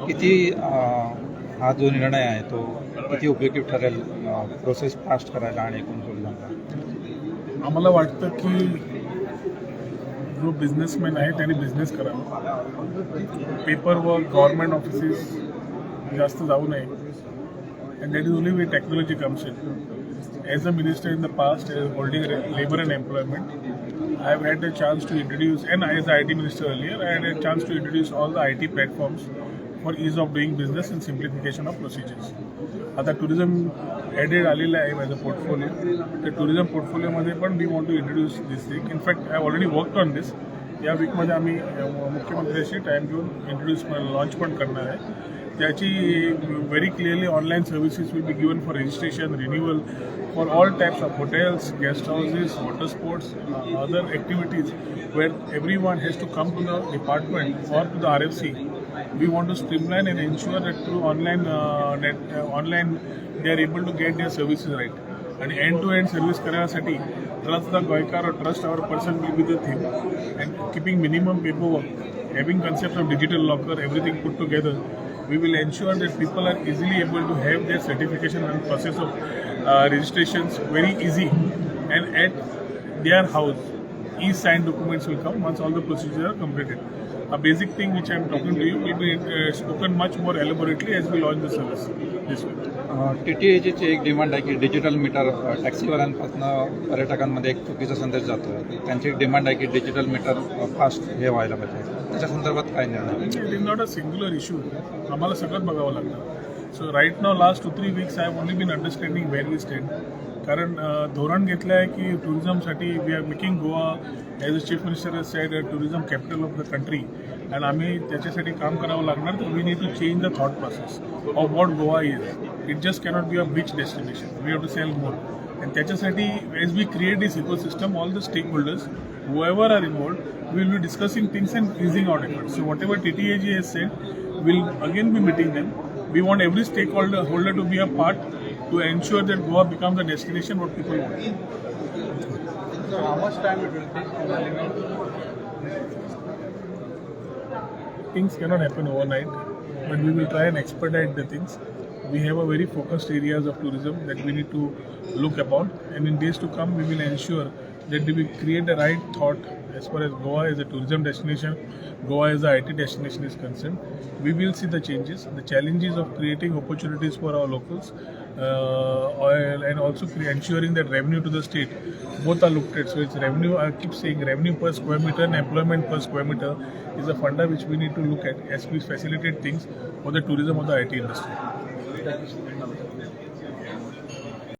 किती हा जो निर्णय आहे तो किती उपयोगी ठरेल प्रोसेस फास्ट करायला आणि एकूण टुरिझमला? आम्हाला वाटतं की जो बिझनेसमॅन आहे त्याने बिझनेस करावा, पेपर वर्क गव्हर्नमेंट ऑफिसेस जास्त जाऊ नये, and that is only way technology comes in. As a minister in the past, holding labor and employment, I have had the chance to introduce, and as the IT minister earlier, I had a chance to introduce all the IT platforms for ease of doing business and simplification of procedures. आता tourism added आलेलं आहे माझं portfolio. त्या tourism पोर्टफोलिओमध्ये पण we want to introduce this thing. In fact I already worked on this. या वीकमध्ये आम्ही मुख्यमंत्र्यांशी टाईम घेऊन इंट्रोड्यूस लॉन्च पण करणार आहे. त्याची very clearly online services will be given for registration, renewal for all types of hotels, guest houses, water sports, other activities where everyone has to come to the department or to the RFC. We want to streamline and ensure that through online they are able to get their services right. And end-to-end service करण्यासाठी trust the Goikar or trust our person will be the thing. And keeping minimum paperwork, having concept of digital locker, everything put together, we will ensure that people are easily able to have their certification and process of registrations very easy, and at their house e-signed documents will come once all the procedures are completed. A basic thing which I am talking to you will be spoken much more elaborately as we launch the service this week. TTAGची एक demand आहे की digital meter टॅक्सीवाल्यांपासून पर्यटकांमध्ये एक चुकीचा संदेश जातो. त्यांची एक demand आहे की डिजिटल मीटर फास्ट हे व्हायला पाहिजे. त्याच्या संदर्भात काय निर्णय? It is not a singular issue. आम्हाला सगळं बघावं लागतं. So right now last 2-3 weeks I have only been understanding where we stand. कारण धोरण घेतलं आहे की टुरिझमसाठी we are making Goa as a chief minister has said tourism capital of the country. आणि आम्ही त्याच्यासाठी काम करावं लागणार. तर we need to change the thought process of what Goa is. It just cannot be a beach destination. We have to sell more. आणि त्याच्यासाठी as we create this ecosystem, all the stakeholders whoever are involved, we will be discussing things and easing out efforts. So whatever TTAG has said, we'll again be meeting them. We want every stakeholder to be a part to ensure that Goa becomes the destination what people want. So how much time it will take? Things cannot happen overnight, but we will try and expedite the things. We have a very focused areas of tourism that we need to look upon, and in days to come we will ensure that we create the right thought as far as Goa as a tourism destination, Goa as a IT destination is concerned. We will see the changes, the challenges of creating opportunities for our locals, and also ensuring that revenue to the state, both are looked at. So it's revenue, I keep saying revenue per square meter and employment per square meter is a funda which we need to look at as we facilitate things for the tourism of the IT industry.